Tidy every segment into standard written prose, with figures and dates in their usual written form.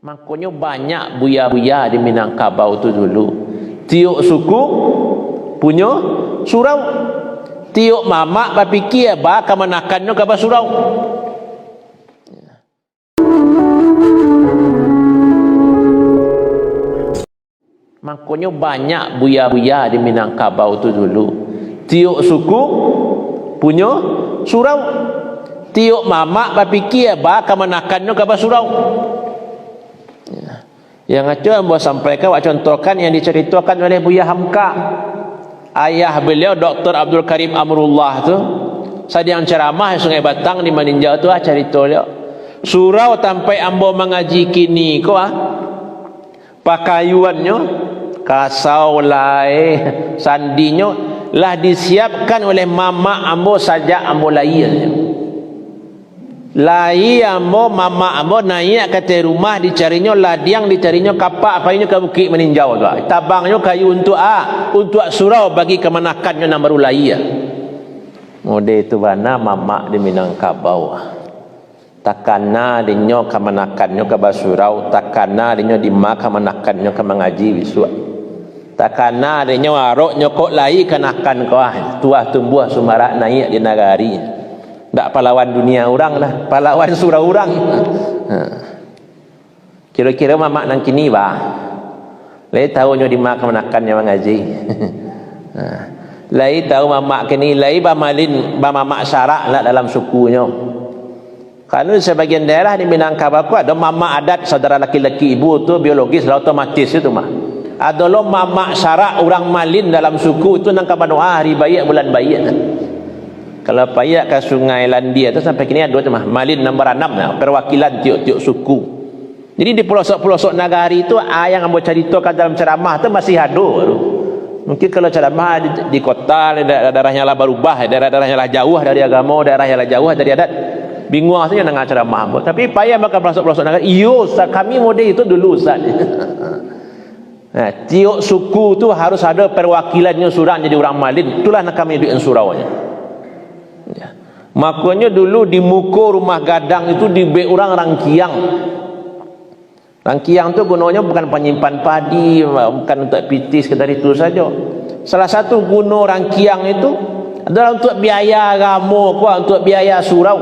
Makanya banyak buya-buya di Minangkabau tu dulu. Tiuk suku punya surau. Tiuk mamak berfikir ba kemanakannya ke surau. Makanya banyak buya-buya di Minangkabau tu dulu. Tiuk suku punya surau. Tiuk mamak berfikir ba kemanakannya ke surau. Yang itu yang buat sampaikan, buat contohkan yang diceritakan oleh Buya Hamka. Ayah beliau Dr. Abdul Karim Amrullah tu sedang ceramah di Sungai Batang di Maninjau tu cerita dia. Surau sampai ambo mengaji kini ko pakaiannya kasau lai sandinya lah disiapkan oleh mama ambo saja ambo lahir. Lai ambo mama ambo naik ke rumah dicarinya ladiang dicarinya kapak apa ini ke bukit meninjau tu. Tabangnya kayu untuk surau bagi kemanakannya nak baru lai. Mode itu bana mama di Minangkabau. Takana dinyo kemanakannya ke basurau, takana dinyo di mak kemanakannya ke mengaji bisua. Takana dinyo aroknya kok lai kenakan ko tuah tumbuh sumarak naik di nagari. Tak pahlawan dunia orang lah, pahlawan surau orang. Kira-kira mamak nang kini bah. Lai tahu nyo di mak menakan yang mengaji. Lai tahu mamak kini, lai ba malin ba mamak syarak lah dalam sukunya. Kalau sebagian daerah di Minangkabau ada mamak adat saudara laki-laki ibu tu biologis lah otomatis itu mah. Ada lo mamak syarak orang malin dalam suku itu nang kabanoa hari bayi bulan bayi. Kalau payak ke Sungai Landia tu sampai kini ada tu mah malin nombor 6 nah, perwakilan tiuk-tiuk suku. Jadi di pelosok-pelosok nagari tu yang ambo ceritakan dalam ceramah tu masih ada tu. Mungkin kalau ceramah di kota daerahnya lah berubah, daerah-daerahnya lah jauh dari agama, daerahnya lah jauh dari adat. Bingung saja dengan ceramah ambo. Tapi payak makan pelosok-pelosok nagari. Iyo, kami mode itu dulu Ustaz. Nah, tiuk suku tu harus ada perwakilannya surang jadi orang malin. Itulah nak kami duit suraunya. Ya. Makanya dulu di muka rumah gadang itu dibe orang rangkiang. Rangkiang tu gunanya bukan penyimpan padi, bukan untuk pitis kita itu saja. Salah satu guna rangkiang itu adalah untuk biaya agama, untuk biaya surau.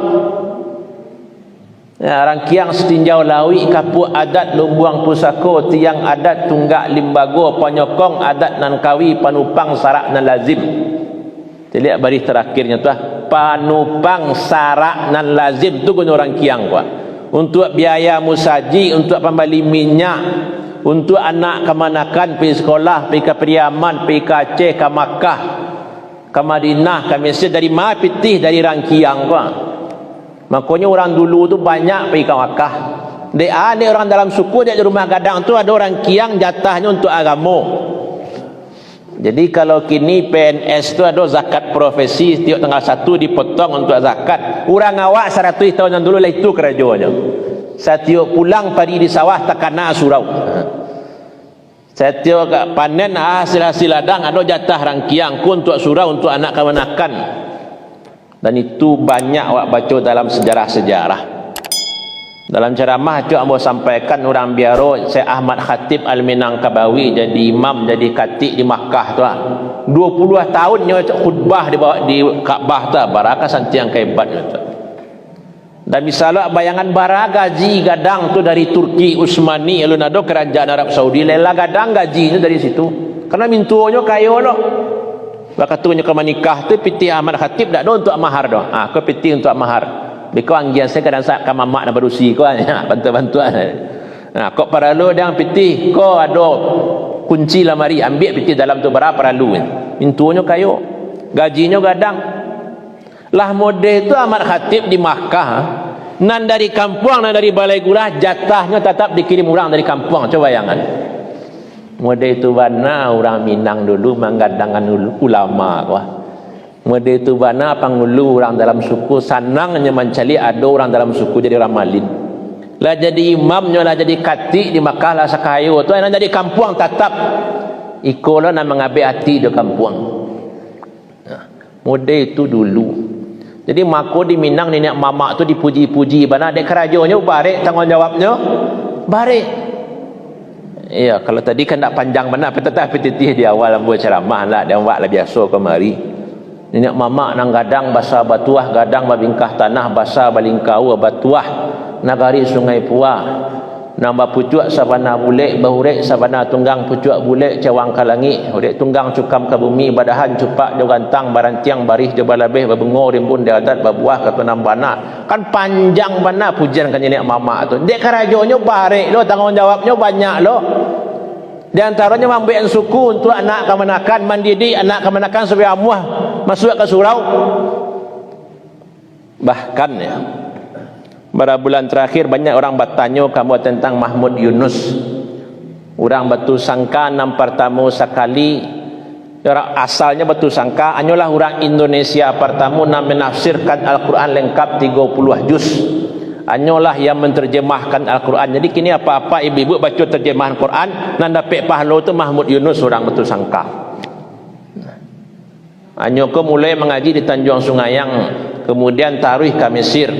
Ya, rangkiang setinjau lawi kapuk adat lumbuang pusako tiang adat tunggak limbago penyokong adat nan kawi panupang sarak nan lazim. Jadi baris terakhirnya tu panupang sarak nan lazim tu guna orang kiang kuat untuk biaya musaji, untuk pembeli minyak, untuk anak kemanakan pergi sekolah, pergi ke Priaman, pergi ke Aceh, ke Makkah, ke Madinah, ke Mesir, dari mana pitih dari orang kiang kuat. Makanya orang dulu tu banyak pergi ke Makkah. Dia orang dalam suku dia di rumah gadang tu ada orang kiang jatahnya untuk agama. Jadi kalau kini PNS tu ada zakat profesi setiap tanggal 1 dipotong untuk zakat. Orang awak 100 tahun yang dulu lah itu kerajaannya. Setiap pulang padi di sawah takana surau. Setiap panen hasil-hasil ladang ada jatah rangkiang ku untuk surau untuk anak kemanakan. Dan itu banyak awak baca dalam sejarah-sejarah. Dalam ceramah tu ambo sampaikan orang biaro Syekh Ahmad Khatib Al-Minangkabawi jadi imam, jadi khatib di Makkah tu 20 tahunnya khutbah di Kaabah tu barakah santiang kehebat tu. Dan misalnya bayangan bara gaji gadang tu dari Turki Utsmani alun ado kerajaan Arab Saudi lela gadang gajinya dari situ. Karena mintuonyo kayo lo. Bakatunya ke menikah tu piti Ahmad Khatib dak do untuk mahar do. Ko piti untuk mahar. Biko anggian saya kadang sak ka mamak na berusi ko bantu-bantuan. Nah, kok paralu dang pitih ko ada kunci lamari ambil pitih dalam tu berapa paralu. Mintuonyo kayo. Gajinya gadang. Lah mode itu Ahmad Khatib di Makkah. Nan dari kampung, nan dari balai gurah jatahnya tetap dikirim orang dari kampung. Coba bayangan. Mode itu bana orang Minang dulu menggadangkan ulama ko. Mode itu bana pangulu orang dalam suku sanangnya mencari ada orang dalam suku jadi orang malin. Lah jadi imamnya lah jadi khatib di Makkah lah sakayo tu yang jadi kampung tetap ikolah nak mengambil hati di kampung. Nah, mode itu dulu. Jadi mako di Minang nenek mamak tu dipuji-puji bana dek kerajaannya barik tanggungjawabnya Barik. Ya, kalau tadi kan tak panjang benar, tetapi titih di awal buat ceramah lah, dia buat lah biasa kemari. Nenek mamak nang gadang basa batuah, gadang babingkah tanah basa balingkau batuah, nagari sungai puah. Nambah pucuk sabana bulek bahurek sabana tunggang pucuk bulek cawang ka langit urek tunggang cukam ka bumi badahan cupak jo gantang barantiang barih jo balabeh babengor rimbun di adat babuah ka tunam bana. Kan panjang bana pujian kan nenek mama tu. Dek karajonyo barek lo, tanggungjawabnya banyak lo. Di antaranya mambean suku untuk anak kemenakan, mendidik anak kemenakan supaya amuah masuk ke surau. Bahkan ya, pada bulan terakhir banyak orang bertanya kamu tentang Mahmud Yunus. Orang batu sangka nam pertama sekali, orang asalnya batu sangka hanyalah orang Indonesia pertama nam menafsirkan Al-Quran lengkap 30 juz. Hanyalah yang menterjemahkan Al-Quran. Jadi kini apa-apa ibu-ibu baca terjemahan Quran nan dapat pahala tu Mahmud Yunus orang batu sangka. Hanya ke mulai mengaji di Tanjung Sungayang, kemudian taruh ke Mesir.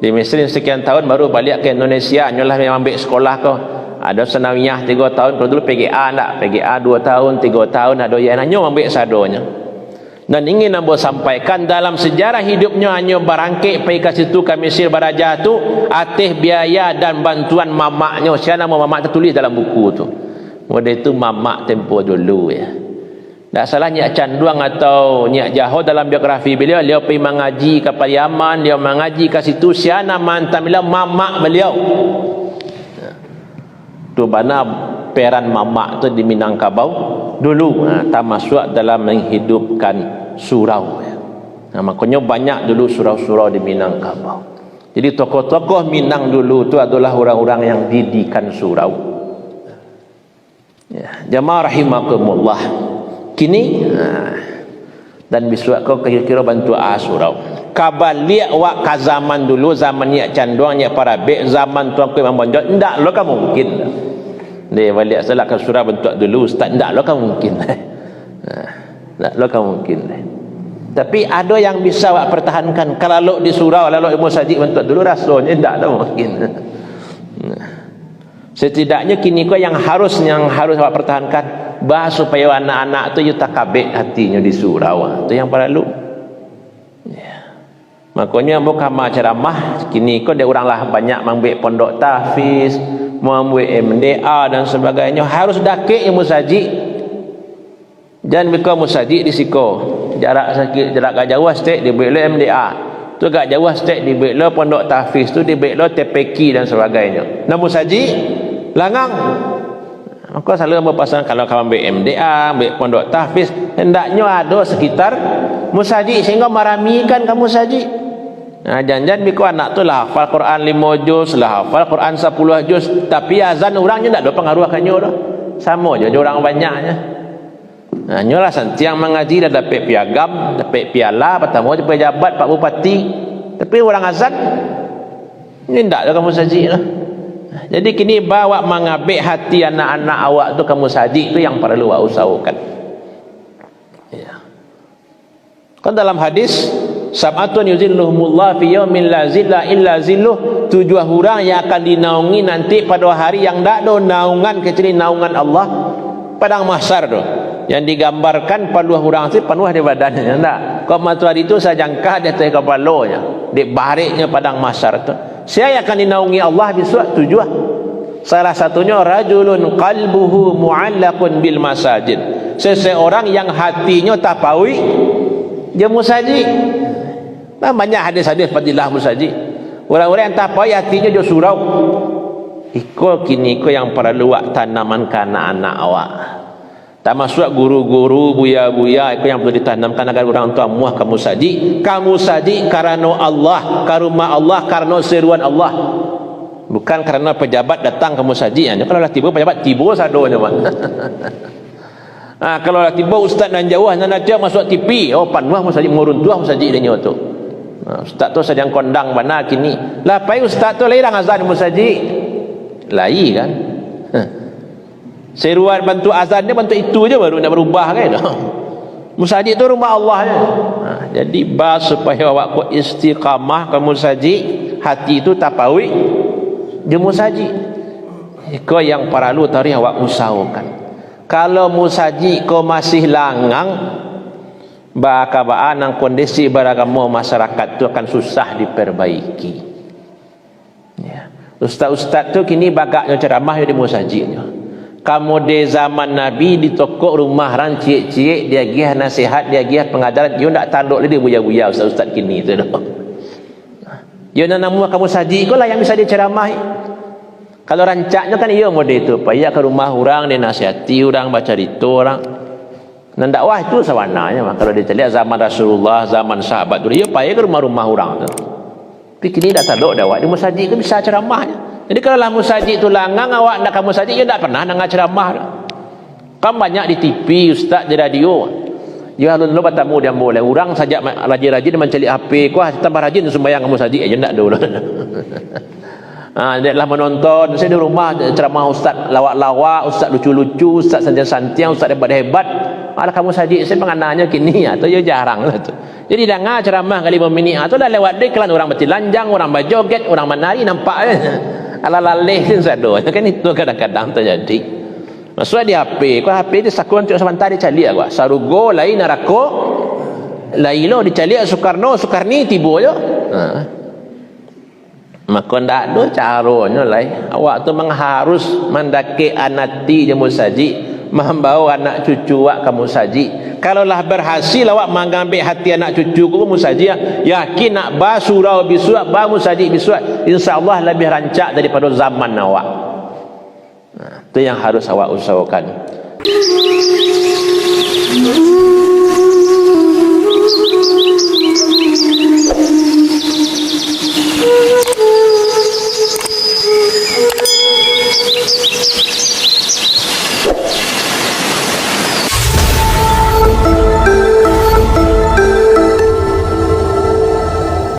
Di Mesir sekian tahun baru balik ke Indonesia. Hanyalah memang ambil sekolah kau. Ada senawiyah 3 tahun, kalau dulu PGA tak, PGA 2 tahun, 3 tahun, ada yang hanya ambil sadonya. Dan ingin Abo sampaikan dalam sejarah hidupnya hanya barangkit pergi ke situ ke Mesir baraja tu atas biaya dan bantuan mamaknya. Siapa nama mamak tertulis dalam buku tu. Model itu mamak tempoh dulu ya. Tak salah Nyak Canduang atau Nyak Jaho dalam biografi beliau, beliau pergi mengaji ke Pariaman, dia mengaji ke situ. Siapa nama hantar beliau mamak beliau. Tu mana peran mamak tu di Minangkabau dulu, tak masuk dalam menghidupkan surau ya. Makanya banyak dulu surau-surau di Minangkabau. Jadi tokoh-tokoh Minang dulu tu adalah orang-orang yang didikan surau ya. Jamaah rahimakumullah, kini dan biswa kau kira-kira bantu surau kabaliak wak ka zaman dulu, zaman Nyak Canduang, Nyak Parabek, zaman Tuan Ku Imam Bonjol, ndak lo kan mungkin. Dia balik salat ke surau bentuk dulu ustaz, ndak lo kan mungkin. Ndak lo kan mungkin. Tapi ada yang bisa wak pertahankan. Kalau lo di surau lalu ilmu sajid bentuk dulu rasanya ndak lo mungkin. Setidaknya kini kau yang harus wak pertahankan bah supaya anak-anak tu yutakabik hatinya di surau. Itu yang perlu. Makanya bukan ceramah kini kau dia orang lah banyak mengambil pondok tahfiz, mengambil MDA dan sebagainya, harus dakik ilmu sajid. Jangan bika musajid di siko jarak sakit, jarak gak jauh stek di belo MDA tu, gak jauh stek di belo pondok tahfiz tu, di belo TPK dan sebagainya. Namun musajid langang. Maka selalu berpasangan kalau kamu ambil MDA, ambil pondok tahfiz, hendaknya ada sekitar musajid sehingga meramikan kamu musajid. Jangan-jangan biko anak tu lah hafal Quran 5 juz, lah hafal Quran 10 juz, tapi azan orangnya tak ada pengaruh kanyo dah. Sama je orang banyaknya. Nyolah santiang mengaji dah dapat piagam, dapat piala, pertama je pejabat Pak Bupati. Tapi orang azan ni ndak ada kamu musajid lah. Jadi kini bawa mengabik hati anak-anak awak tu kamu musajid tu yang perlu awak usahakan. Ya. Kan dalam hadis sab'atun yuzilluhumullah fi yaumin la zilla illa zilluh, 7 orang yang akan dinaungi nanti pada hari yang tak ada naungan kecuali naungan Allah, padang mahsyar tu. Yang digambarkan pada 2 orang tu penuh di badannya tak. Kau matahari itu saya jangka di atas kepalanya, di baliknya padang mahsyar tu. Siapa yang akan dinaungi Allah di surat 7? Salah satunya rajulun qalbuhu mu'allaqun bil masajid, seseorang yang hatinya tapawi dia musajid. Banyak hadis-hadis fadilah musajid. Orang-orang yang tapawi hatinya dia surau. Iko kini iko yang perlu wak tanaman ke anak-anak awak. Tak masuk guru-guru, buya-buya itu yang perlu ditanamkan agar orang tua muah kamu saji. Kamu saji karena Allah, karena Allah, karena seruan Allah. Bukan karena pejabat datang kamu saji. Kalau lah tiba pejabat tiba sadonya mak. Kalau lah tiba ustaz dan jauh nak masuk TV, oh panuah musaji mengurun tuah musaji dia tu. Ustaz tu sedang kondang mana kini. Lah pai ustaz tu lain azan musaji. Lai kan. Seruan bantu azan dia bantu itu je baru nak berubah kan. Musajid tu rumah Allah je. Jadi bas supaya awak ku istiqamah ke musajid, hati itu tapawi je musajid. Iko yang perlu tarikh awak usahakan. Kalau musaji ko masih langang, bakabaan ang kondisi beragama masyarakat tu akan susah diperbaiki. Ya. Ustaz-ustaz tu kini bagaknya ceramah di musajinya. Kamu di zaman Nabi di toko rumah ran cik-cik dia gih nasihat, dia gih pengajaran, you nak tanduk dia buya-buya ustaz-ustaz kini tu dah. You nak nama kamu saji ko lah yang bisa diceramahi. Kalau rancaknya kan iya model itu, payah ke rumah orang dia nasihati orang, baca cerita orang. Dan dakwah itu sawananya mah. Kalau dia lihat zaman Rasulullah, zaman sahabat tu, dia payah ke rumah-rumah orang tu. Tapi kini dah tanduk dakwah di musaji kan bisa ceramahnya. Jadi kalau lah musaji itu langang awak nak kamu musaji dia tak pernah nak ceramah. Kan banyak di TV, ustaz di radio. Ya lu bertemu dia boleh. Orang saja rajin-rajin mencari HP ku tambah rajin sembahyang kamu musaji aja ndak dulu. Dia lah menonton saya di rumah ceramah ustaz lawak-lawak, ustaz lucu-lucu, ustaz santiang-santiang, ustaz hebat-hebat. Ala kamu musaji saya pengananya kini atau ya jarang lah tu. Jadi dengar ceramah kali 5 minit atau dah lewat dek orang bertelanjang, orang berjoget, orang menari nampak ala laleh sado kan itu kadang-kadang terjadi. Maksud di HP, ko HP di sakun tu sebentar dicali aku. Sarugo lain narako lailo dicali Soekarni tibo yo. Maka ndak do caranya lai. Awak tu mengharus mendaki anati je musaji, membawa anak cucu awak ke musaji. Kalau lah berhasil awak mengambil hati anak cucu ku musaji, yakin nak ba surau bisuat ba musaji bisuat, insyaallah lebih rancak daripada zaman awak. Itu yang harus awak usahakan.